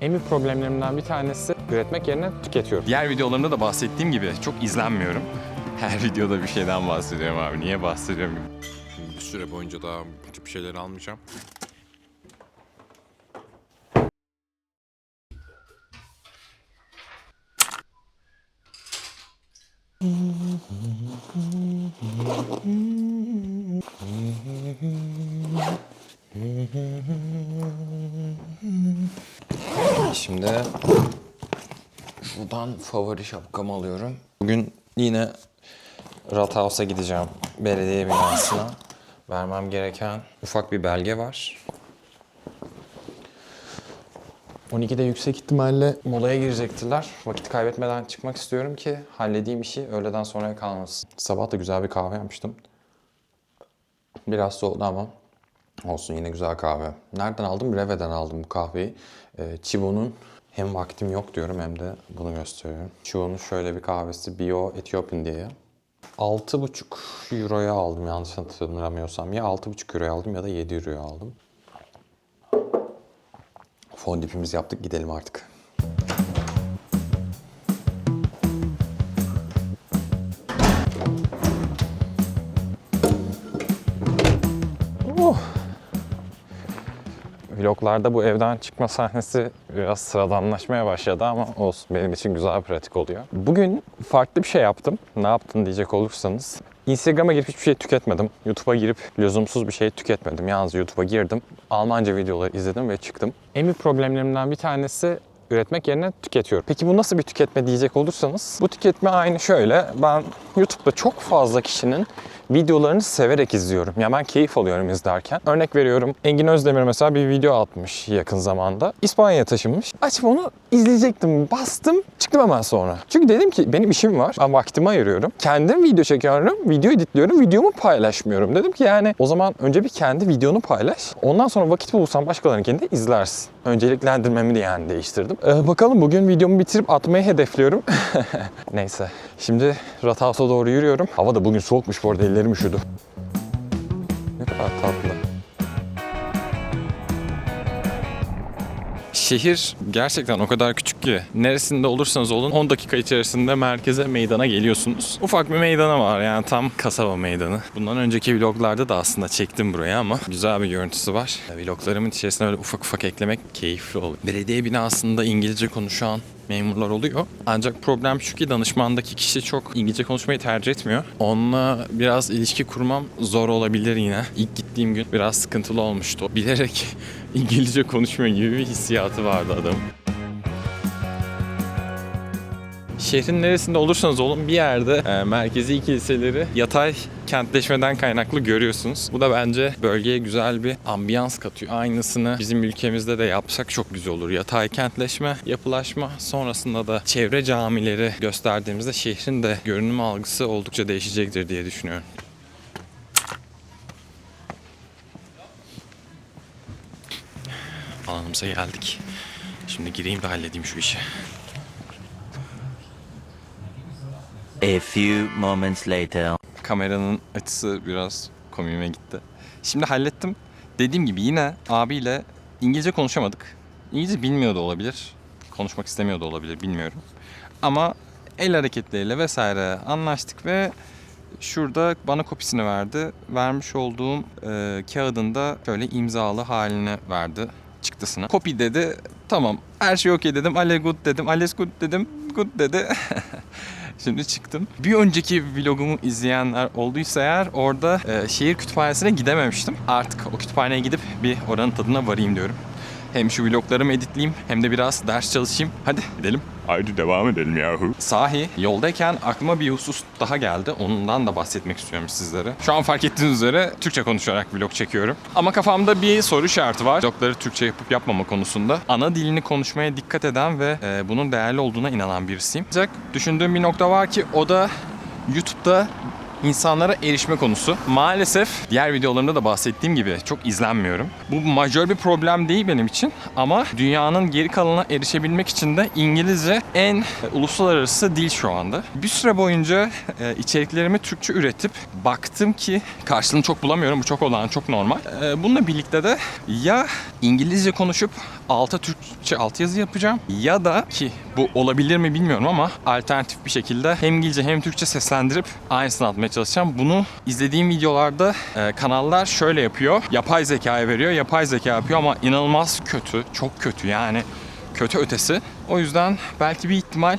En büyük problemlerimden bir tanesi üretmek yerine tüketiyorum. Diğer videolarımda da bahsettiğim gibi çok izlenmiyorum. Her videoda bir şeyden bahsediyorum abi. Niye bahsediyorum? Bir süre boyunca daha bu tip şeyleri almayacağım. Şimdi şuradan favori şapkamı alıyorum. Bugün yine Rathauss'a gideceğim, belediye binasına. Vermem gereken ufak bir belge var. 12'de yüksek ihtimalle molaya girecektiler. Vakit kaybetmeden çıkmak istiyorum ki halledeyim işi, öğleden sonraya kalmasın. Sabah da güzel bir kahve yapmıştım. Biraz soğudu ama olsun, yine güzel kahve. Nereden aldım? Reve'den aldım bu kahveyi. Chivo'nun hem vaktim yok diyorum hem de bunu gösteriyorum. Chivo'nun şöyle bir kahvesi, Bio Ethiopian diye. 6,5 euroya aldım yanlış hatırlamıyorsam. Ya 6,5 euroya aldım ya da 7 euroya aldım. Fondipimizi yaptık, gidelim artık. Vloglarda bu evden çıkma sahnesi biraz sıradanlaşmaya başladı ama olsun, benim için güzel, pratik oluyor. Bugün farklı bir şey yaptım. Ne yaptın diyecek olursanız. Instagram'a girip hiçbir şey tüketmedim. YouTube'a girip lüzumsuz bir şey tüketmedim. Yalnız YouTube'a girdim, Almanca videoları izledim ve çıktım. En büyük problemlerimden bir tanesi üretmek yerine tüketiyorum. Peki bu nasıl bir tüketme diyecek olursanız, bu tüketme aynı şöyle. Ben YouTube'da çok fazla kişinin videolarını severek izliyorum. Ya ben keyif alıyorum izlerken. Örnek veriyorum, Engin Özdemir mesela bir video atmış yakın zamanda. İspanya'ya taşınmış. Açıp onu izleyecektim. Bastım, çıktım hemen sonra. Çünkü dedim ki benim işim var. Ben vaktimi ayırıyorum. Kendim video çekiyorum, video editliyorum, videomu paylaşmıyorum. Dedim ki yani o zaman önce bir kendi videonu paylaş. Ondan sonra vakit bulursan başkalarınkini de izlersin. Önceliklendirmemi de yani değiştirdim. Bakalım, bugün videomu bitirip atmayı hedefliyorum. Neyse. Şimdi Rathauss'a doğru yürüyorum. Hava da bugün soğukmuş bu arada, ellerim üşüdü. Ne kadar tatlı. Şehir gerçekten o kadar küçük ki neresinde olursanız olun 10 dakika içerisinde merkeze, meydana geliyorsunuz. Ufak bir meydanı var, yani tam kasaba meydanı. Bundan önceki vloglarda da aslında çektim buraya ama güzel bir görüntüsü var. Vloglarımın içerisine öyle ufak ufak eklemek keyifli oluyor. Belediye binasında İngilizce konuşan memurlar oluyor. Ancak problem şu ki danışmandaki kişi çok İngilizce konuşmayı tercih etmiyor. Onunla biraz ilişki kurmam zor olabilir yine. İlk gittiğim gün biraz sıkıntılı olmuştu. Bilerek İngilizce konuşmuyor gibi bir hissiyatı vardı adamın. Şehrin neresinde olursanız olun bir yerde merkezi kiliseleri yatay kentleşmeden kaynaklı görüyorsunuz. Bu da bence bölgeye güzel bir ambiyans katıyor. Aynısını bizim ülkemizde de yapsak çok güzel olur. Yatay kentleşme, yapılaşma, sonrasında da çevre camileri gösterdiğimizde şehrin de görünüm algısı oldukça değişecektir diye düşünüyorum. Alanımıza geldik. Şimdi gireyim de halledeyim şu işi. A few moments later. Kameranın açısı biraz komiğime gitti. Şimdi hallettim. Dediğim gibi yine abiyle İngilizce konuşamadık. İngilizce bilmiyor da olabilir. Konuşmak istemiyor da olabilir, bilmiyorum. Ama el hareketleriyle vesaire anlaştık ve şurada bana kopisini verdi. Vermiş olduğum kağıdın da şöyle imzalı halini verdi, çıktısını. Copy dedi. Tamam. Her şey okey dedim. Alle good dedim. Alles good dedim. Good dedi. Şimdi çıktım. Bir önceki vlogumu izleyenler olduysa eğer, orada şehir kütüphanesine gidememiştim. Artık o kütüphaneye gidip bir oranın tadına varayım diyorum. Hem şu vloglarımı editleyeyim hem de biraz ders çalışayım. Hadi gidelim. Haydi devam edelim yahu. Sahi yoldayken aklıma bir husus daha geldi. Ondan da bahsetmek istiyorum sizlere. Şu an fark ettiğiniz üzere Türkçe konuşarak vlog çekiyorum. Ama kafamda bir soru işareti var. Vlogları Türkçe yapıp yapmama konusunda. Ana dilini konuşmaya dikkat eden ve bunun değerli olduğuna inanan birisiyim. Ancak düşündüğüm bir nokta var ki o da YouTube'da insanlara erişme konusu. Maalesef diğer videolarımda da bahsettiğim gibi çok izlenmiyorum. Bu majör bir problem değil benim için ama dünyanın geri kalanına erişebilmek için de İngilizce en uluslararası dil şu anda. Bir süre boyunca içeriklerimi Türkçe üretip baktım ki karşılığını çok bulamıyorum. Bu çok olağan, çok normal. Bununla birlikte de ya İngilizce konuşup alta Türkçe altyazı yapacağım. Ya da ki bu olabilir mi bilmiyorum ama alternatif bir şekilde hem İngilizce hem Türkçe seslendirip aynısını atmaya çalışacağım. Bunu izlediğim videolarda kanallar şöyle yapıyor. Yapay zekaya veriyor. Yapay zeka yapıyor ama inanılmaz kötü. Çok kötü yani. Kötü ötesi. O yüzden belki bir ihtimal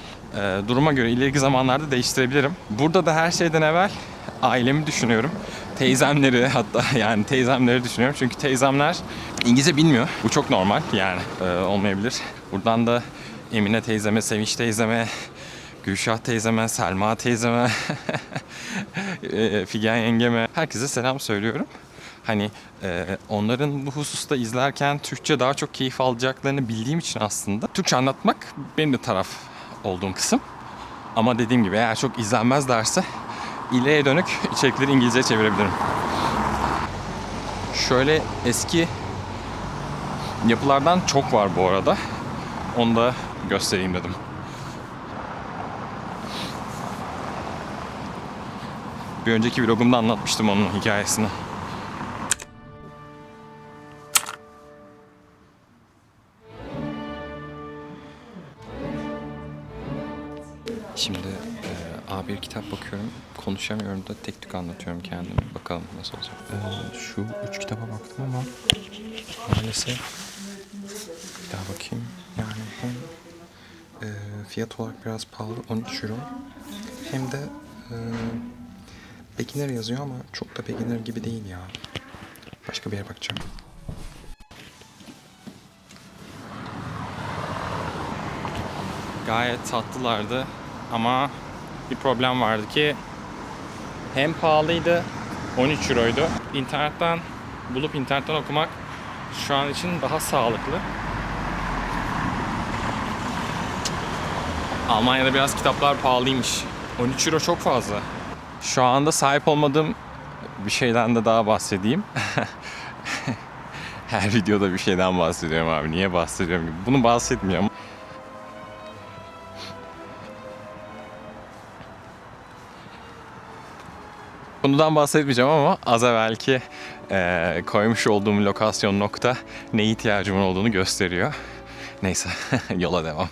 duruma göre ileriki zamanlarda değiştirebilirim. Burada da her şeyden evvel ailemi düşünüyorum. Teyzemleri hatta yani teyzemleri düşünüyorum. Çünkü teyzemler İngilizce bilmiyor. Bu çok normal yani olmayabilir. Buradan da Emine teyzeme, Sevinç teyzeme, Gülşah teyzeme, Selma teyzeme, Figen yengeme herkese selam söylüyorum. Hani onların bu hususta izlerken Türkçe daha çok keyif alacaklarını bildiğim için aslında Türkçe anlatmak benim de taraf olduğum kısım. Ama dediğim gibi eğer çok izlenmezlerse ileriye dönük içerikleri İngilizceye çevirebilirim. Şöyle eski yapılardan çok var bu arada. Onu da göstereyim dedim. Bir önceki vlogumda anlatmıştım onun hikayesini. Şimdi A1 kitap bakıyorum. Konuşamıyorum da tek tük anlatıyorum kendimi. Bakalım nasıl olacak. Şu 3 kitaba baktım ama maalesef bir daha bakayım. Yani hem fiyat olarak biraz pahalı 13 euro. Hem de beginner yazıyor ama çok da beginner gibi değil ya. Başka bir yere bakacağım. Gayet tatlılardı ama bir problem vardı ki hem pahalıydı, 13 euroydu. İnternetten bulup internetten okumak şu an için daha sağlıklı. Almanya'da biraz kitaplar pahalıymış. 13 euro çok fazla. Şu anda sahip olmadığım bir şeyden de daha bahsedeyim. Her videoda bir şeyden bahsediyorum abi. Niye bahsediyorum gibi. Bunu bahsetmiyorum. Bundan bahsetmeyeceğim ama az evvelki koymuş olduğum lokasyon nokta neye ihtiyacımın olduğunu gösteriyor. Neyse yola devam.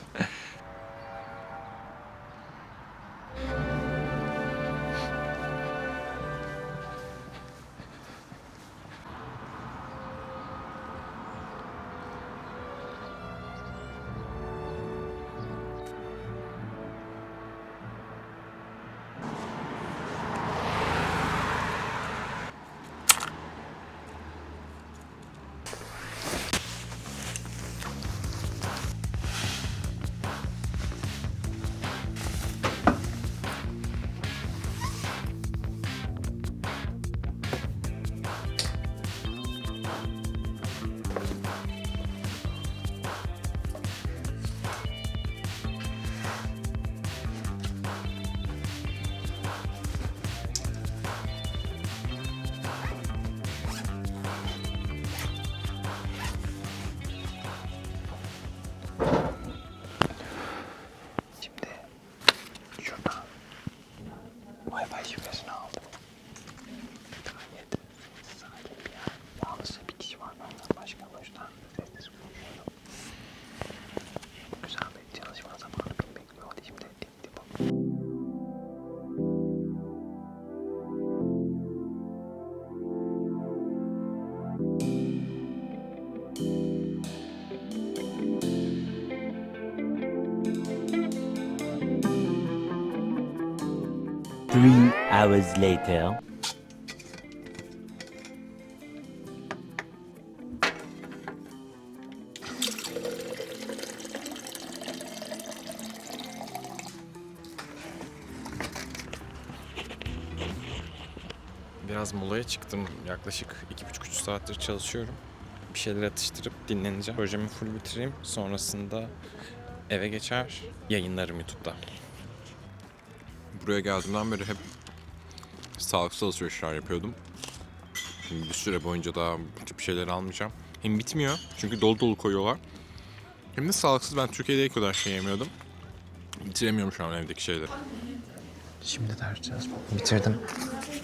Wi-Fi şifresini aldım. Gayet sakin bir yer. Yalnız bir kişi var benden başka. O yüzden sessiz konuşuyorum. Güzel bir çalışma zamanı beni bekliyor. Hadi şimdi etti bu. Three hours later. Biraz molaya çıktım. Yaklaşık 2,5-3 saattir çalışıyorum. Bir şeyler atıştırıp dinleneceğim. Projemi full bitireyim. Sonrasında eve geçer, yayınlarım YouTube'da. Buraya geldiğimden beri hep sağlıksız alışverişler yapıyordum. Şimdi bir süre boyunca daha bu tip şeyleri almayacağım. Hem bitmiyor çünkü dolu dolu koyuyorlar. Hem de sağlıksız. Ben Türkiye'de kadar şey yemiyordum. Bitiremiyorum şu an evdeki şeyleri. Şimdi ders çalışmamı bitirdim.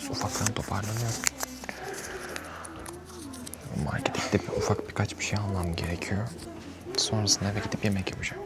Ufaktan toparlanıyorum. Markete gidip ufak birkaç bir şey almam gerekiyor. Sonrasında eve gidip yemek yapacağım.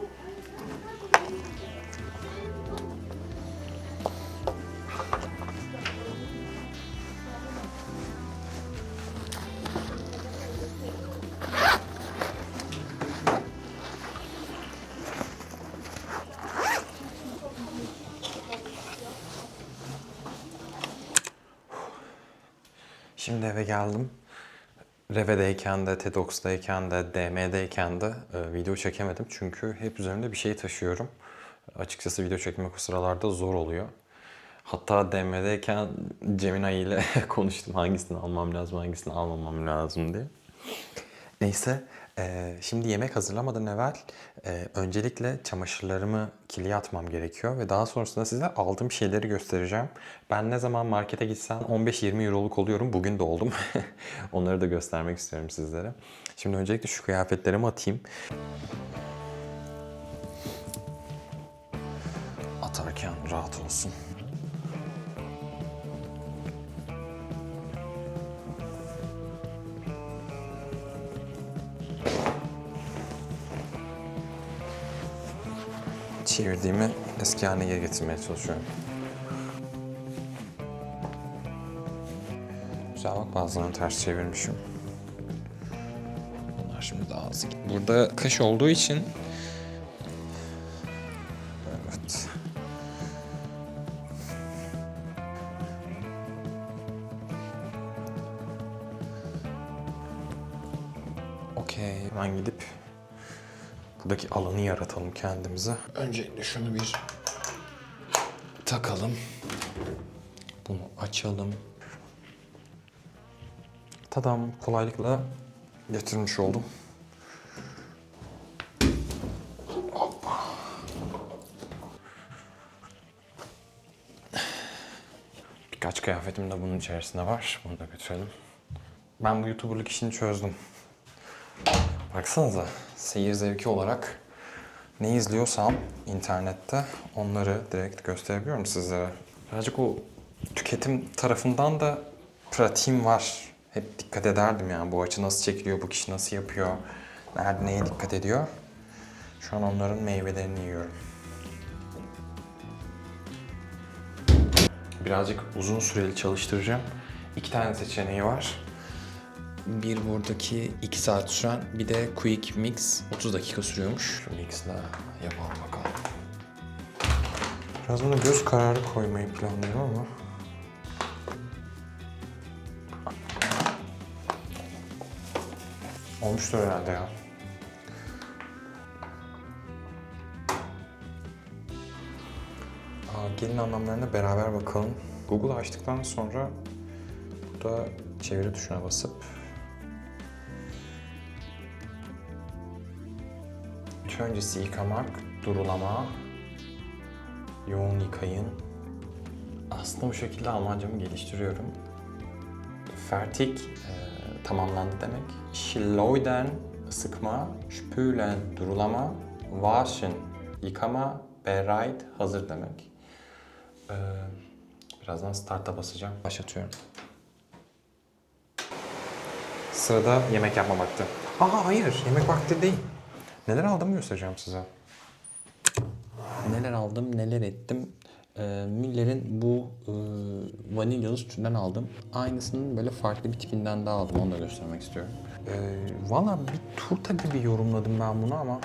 Şimdi eve geldim. Reve'deyken de, TEDx'dayken de, DM'deyken de video çekemedim. Çünkü hep üzerimde bir şey taşıyorum. Açıkçası video çekmek o sıralarda zor oluyor. Hatta DM'deyken Gemini ile konuştum hangisini almam lazım, hangisini almamam lazım diye. Neyse, şimdi yemek hazırlamadan evvel öncelikle çamaşırlarımı kiliye atmam gerekiyor ve daha sonrasında size aldığım şeyleri göstereceğim. Ben ne zaman markete gitsem 15-20 euroluk oluyorum. Bugün de oldum. Onları da göstermek istiyorum sizlere. Şimdi öncelikle şu kıyafetlerimi atayım. Atarken rahat olsun. Çevirdiğimi eski haline geri getirmeye çalışıyorum. Güzel bak, bazılarını ters çevirmişim. Bunlar şimdi daha hızlı. Burada kış olduğu için... Evet. Okey, ben gidip buradaki alanı yaratalım kendimize. Öncelikle şunu bir takalım. Bunu açalım. Tadam, kolaylıkla getirmiş oldum. Hoppa. Birkaç kıyafetim de bunun içerisinde var. Bunu da götürelim. Ben bu YouTuber'lık işini çözdüm. Baksanıza, seyir zevki olarak ne izliyorsam internette onları direkt gösterebiliyorum sizlere. Birazcık o tüketim tarafından da pratiğim var. Hep dikkat ederdim yani bu açı nasıl çekiliyor, bu kişi nasıl yapıyor, nerede neye dikkat ediyor. Şu an onların meyvelerini yiyorum. Birazcık uzun süreli çalıştıracağım. 2 tane seçeneği var. Bir buradaki 2 saat süren, bir de Quick Mix 30 dakika sürüyormuş. Şu mix'le yapalım bakalım. Biraz buna göz kararı koymayı planlıyorum ama. Olmuştur herhalde ya. Gelin anlamlarına beraber bakalım. Google açtıktan sonra burada çeviri tuşuna basıp ilk öncesi yıkamak, durulama, yoğun yıkayın. Aslında bu şekilde Almancamı geliştiriyorum. Fertig tamamlandı demek. Schleudern sıkma, spülen durulama, waschen yıkama, bereit hazır demek. Birazdan start'a basacağım. Başlatıyorum. Sırada yemek yapma vakti. Hayır, yemek vakti değil. Neler aldığımı göstereceğim size. Neler aldım, neler ettim. Müller'in bu vanilyalı sütünden aldım. Aynısının böyle farklı bir tipinden daha aldım. Onu da göstermek istiyorum. Valla bir turta gibi yorumladım ben bunu ama.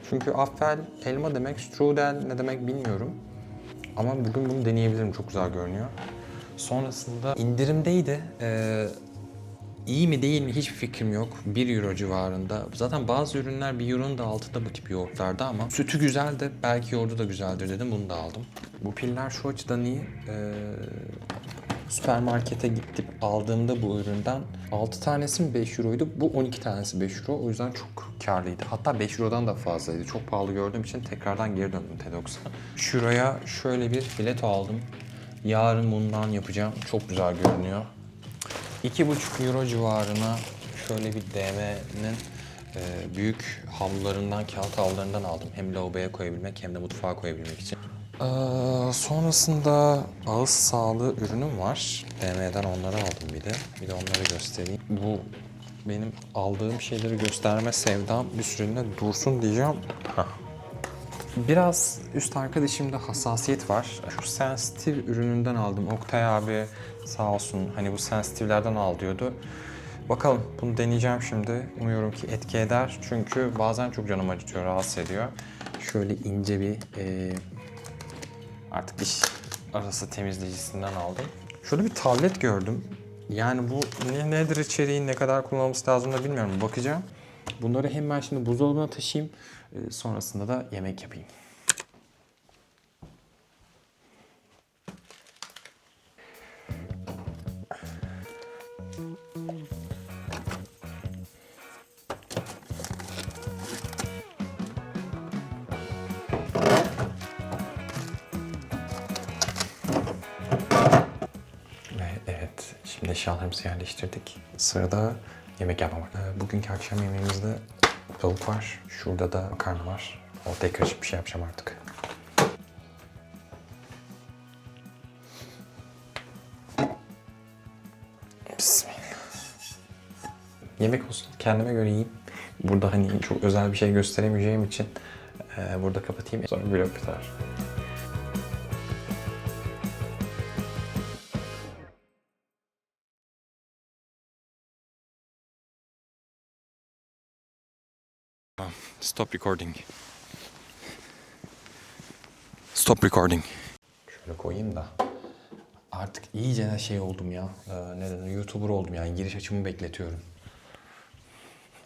Çünkü affel elma demek, strudel ne demek bilmiyorum. Ama bugün bunu deneyebilirim. Çok güzel görünüyor. Sonrasında indirimdeydi. İyi mi değil mi hiçbir fikrim yok. 1 euro civarında. Zaten bazı ürünler 1 euronun da altında bu tip yoğurtlarda ama sütü güzeldi. Belki yoğurdu da güzeldir dedim. Bunu da aldım. Bu piller şu açıdan iyi. Süpermarkete gidip aldığımda bu üründen 6 tanesi mi 5 euroydu? Bu 12 tanesi 5 euro. O yüzden çok karlıydı. Hatta 5 eurodan da fazlaydı. Çok pahalı gördüğüm için tekrardan geri döndüm TEDx'a. Şuraya şöyle bir fileto aldım. Yarın bundan yapacağım. Çok güzel görünüyor. 2,5 euro civarına şöyle bir DM'nin büyük havlularından, kağıt havlularından aldım. Hem lavaboya koyabilmek hem de mutfağa koyabilmek için. Sonrasında ağız sağlığı ürünüm var. DM'den onları aldım bir de. Bir de onları göstereyim. Bu benim aldığım şeyleri gösterme sevdam üstünde dursun diyeceğim. Hah. Biraz üst arkadaşımda hassasiyet var. Şu sensitif ürününden aldım. Oktay abi sağ olsun hani bu sensitiflerden al diyordu. Bakalım bunu deneyeceğim şimdi. Umuyorum ki etki eder. Çünkü bazen çok canım acıtıyor, rahatsız ediyor. Şöyle ince bir artık diş arası temizleyicisinden aldım. Şöyle bir tablet gördüm. Yani bu nedir içeriği, ne kadar kullanılması lazım da bilmiyorum. Bakacağım. Bunları hem ben şimdi buzdolabına taşıyayım. Sonrasında da yemek yapayım. Evet, şimdi eşyalarımızı yerleştirdik. Sırada yemek yapmak. Bugünkü akşam yemeğimizde tavuk var. Şurada da makarna var. Ortaya karışık bir şey yapacağım artık. Bismillah. Yemek olsun. Kendime göre yiyeyim. Burada hani çok özel bir şey gösteremeyeceğim için burada kapatayım. Sonra vlog biter. Stop recording. Stop recording. Şöyle koyayım da. Artık iyice şey oldum ya. Neden? YouTuber oldum yani. Giriş açımı bekletiyorum.